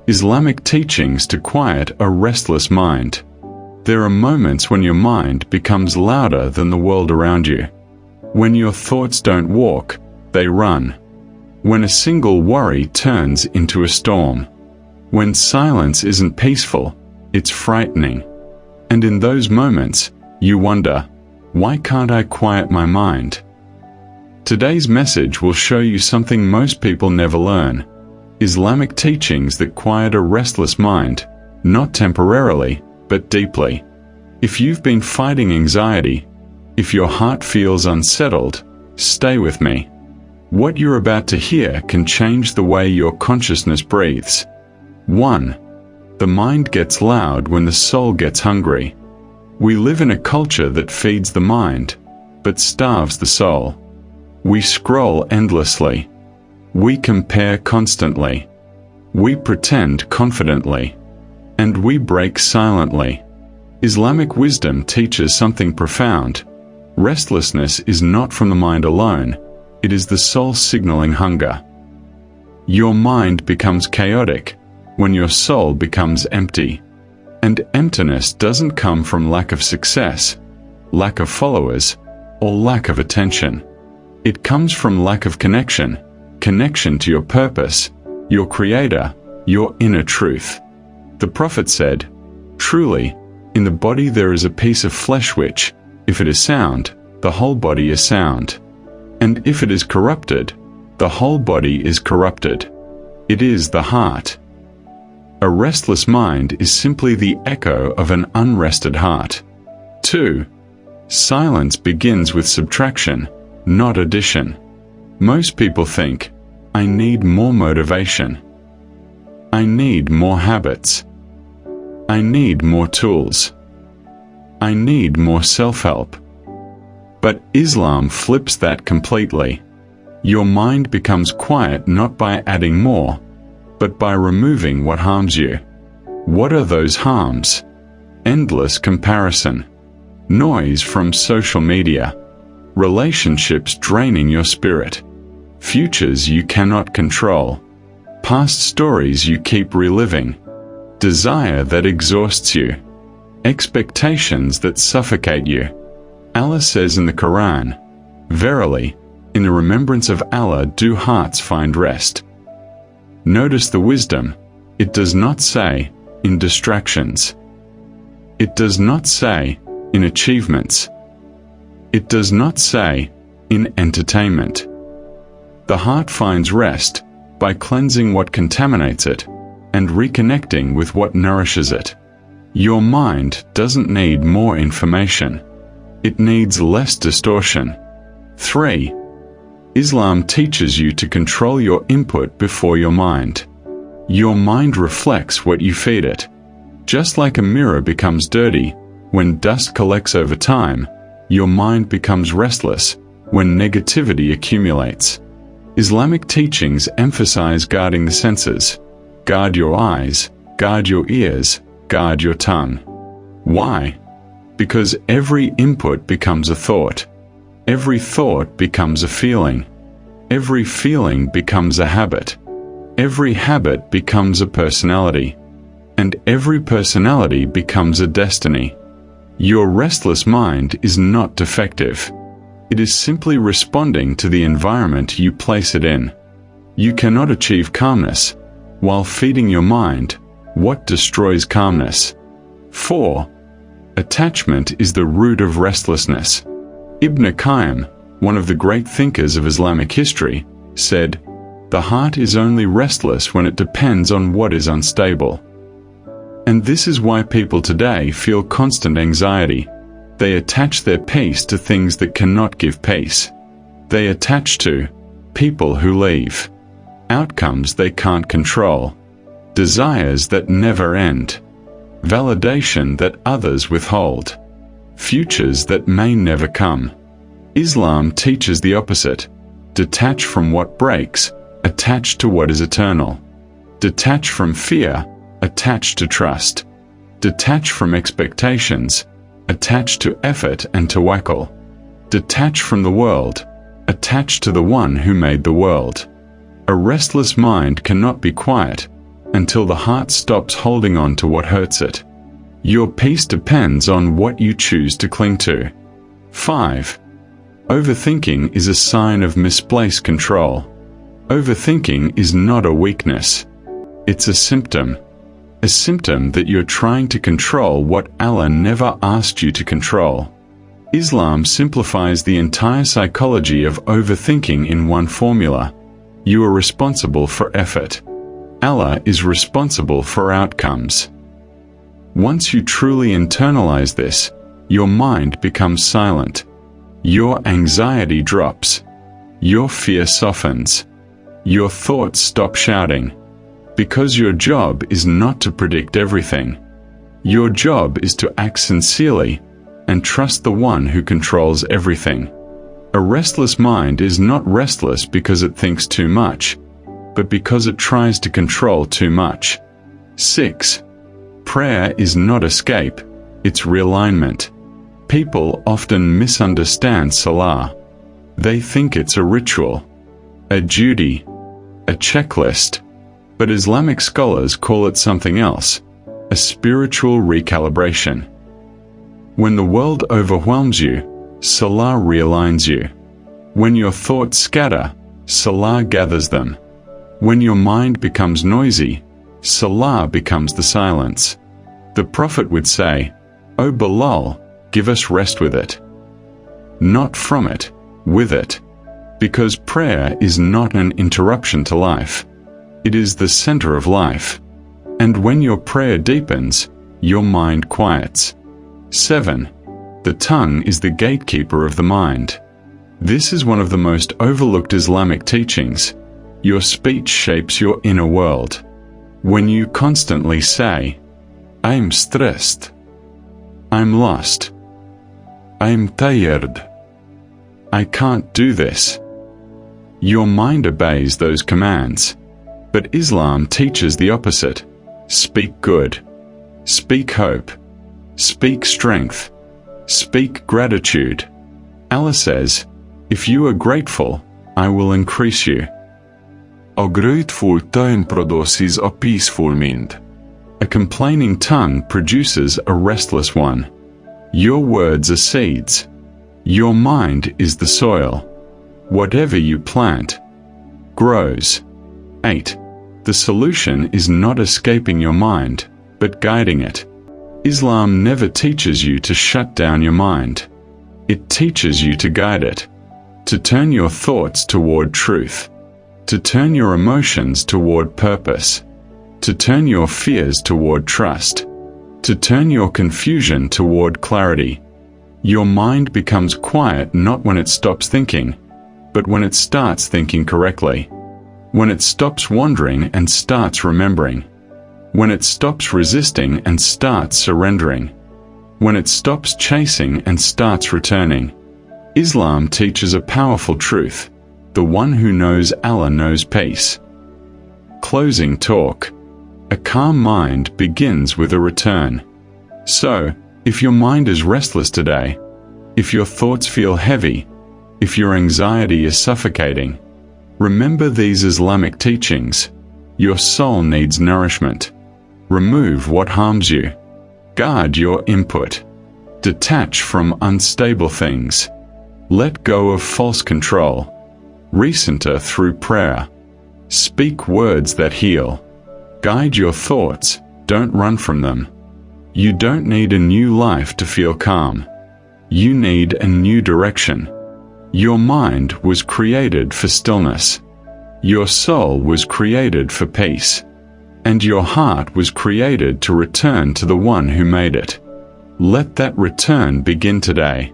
Islamic teachings to quiet a restless mind. There are moments when your mind becomes louder than the world around you. When your thoughts don't walk, they run. When a single worry turns into a storm. When silence isn't peaceful, it's frightening. And in those moments, you wonder, why can't I quiet my mind? Today's message will show you something most people never learn. Islamic teachings that quiet a restless mind, not temporarily, but deeply. If you've been fighting anxiety, if your heart feels unsettled, stay with me. What you're about to hear can change the way your consciousness breathes. 1. The mind gets loud when the soul gets hungry. We live in a culture that feeds the mind, but starves the soul. We scroll endlessly. We compare constantly. We pretend confidently. And we break silently. Islamic wisdom teaches something profound. Restlessness is not from the mind alone, it is the soul signaling hunger. Your mind becomes chaotic when your soul becomes empty. And emptiness doesn't come from lack of success, lack of followers, or lack of attention. It comes from lack of connection to your purpose, your creator, your inner truth. The Prophet said, "Truly, in the body there is a piece of flesh which, if it is sound, the whole body is sound. And if it is corrupted, the whole body is corrupted. It is the heart." A restless mind is simply the echo of an unrested heart. 2. Silence begins with subtraction, not addition. Most people think, I need more motivation. I need more habits. I need more tools. I need more self-help. But Islam flips that completely. Your mind becomes quiet not by adding more, but by removing what harms you. What are those harms? Endless comparison. Noise from social media. Relationships draining your spirit. Futures you cannot control. Past stories you keep reliving. Desire that exhausts you. Expectations that suffocate you. Allah says in the Quran, "Verily, in the remembrance of Allah do hearts find rest." Notice the wisdom. It does not say, in distractions. It does not say, in achievements. It does not say, in entertainment. The heart finds rest by cleansing what contaminates it and reconnecting with what nourishes it. Your mind doesn't need more information. It needs less distortion. 3. Islam teaches you to control your input before your mind. Your mind reflects what you feed it. Just like a mirror becomes dirty when dust collects over time, your mind becomes restless when negativity accumulates. Islamic teachings emphasize guarding the senses. Guard your eyes, guard your ears, guard your tongue. Why? Because every input becomes a thought. Every thought becomes a feeling. Every feeling becomes a habit. Every habit becomes a personality. And every personality becomes a destiny. Your restless mind is not defective. It is simply responding to the environment you place it in. You cannot achieve calmness while feeding your mind what destroys calmness. 4. Attachment is the root of restlessness. Ibn Qayyim, one of the great thinkers of Islamic history, said, "The heart is only restless when it depends on what is unstable." And this is why people today feel constant anxiety. They attach their peace to things that cannot give peace. They attach to people who leave, outcomes they can't control, desires that never end, validation that others withhold, futures that may never come. Islam teaches the opposite. Detach from what breaks, attach to what is eternal. Detach from fear, attach to trust. Detach from expectations, attach to effort and tawakkul. Detach from the world, attach to the one who made the world. A restless mind cannot be quiet. until the heart stops holding on to what hurts it. Your peace depends on what you choose to cling to. 5. Overthinking is a sign of misplaced control. Overthinking is not a weakness. It's a symptom. A symptom that you're trying to control what Allah never asked you to control. Islam simplifies the entire psychology of overthinking in one formula. You are responsible for effort. Allah is responsible for outcomes. Once you truly internalize this, your mind becomes silent. Your anxiety drops. Your fear softens. Your thoughts stop shouting. Because your job is not to predict everything. Your job is to act sincerely and trust the one who controls everything. A restless mind is not restless because it thinks too much, but because it tries to control too much. 6. Prayer is not escape, it's realignment. People often misunderstand SALAH. They think it's a ritual, a duty, a checklist, but Islamic scholars call it something else, a spiritual recalibration. When the world overwhelms you, SALAH realigns you. When your thoughts scatter, SALAH gathers them. When your mind becomes noisy, SALAH becomes the silence. The Prophet would say, "O Bilal, give us rest with it." Not from it, with it. Because prayer is not an interruption to life. It is the center of life. And when your prayer deepens, your mind quiets. 7. The tongue is the gatekeeper of the mind. This is one of the most overlooked Islamic teachings. Your speech shapes your inner world. When you constantly say, "I'm stressed," "I'm lost," "I'm tired," "I can't do this," your mind obeys those commands. But Islam teaches the opposite. Speak good. Speak hope. Speak strength. Speak gratitude. Allah says, "If you are grateful, I will increase you." A grateful tongue produces a peaceful mind. A complaining tongue produces a restless one. Your words are seeds. Your mind is the soil. Whatever you plant grows. 8. The solution is not escaping your mind, but guiding it. Islam never teaches you to shut down your mind. It teaches you to guide it, to turn your thoughts toward truth, to turn your emotions toward purpose, to turn your fears toward trust, to turn your confusion toward clarity. Your mind becomes quiet not when it stops thinking, but when it starts thinking correctly. When it stops wandering and starts remembering. When it stops resisting and starts surrendering. When it stops chasing and starts returning. Islam teaches a powerful truth. The one who knows Allah knows peace. Closing talk. A calm mind begins with a return. So, if your mind is restless today, if your thoughts feel heavy, if your anxiety is suffocating, remember these Islamic teachings. Your soul needs nourishment. Remove what harms you. Guard your input. Detach from unstable things. Let go of false control. Recenter through prayer. Speak words that heal. Guide your thoughts, don't run from them. You don't need a new life to feel calm. You need a new direction. Your mind was created for stillness. Your soul was created for peace. And your heart was created to return to the one who made it. Let that return begin today.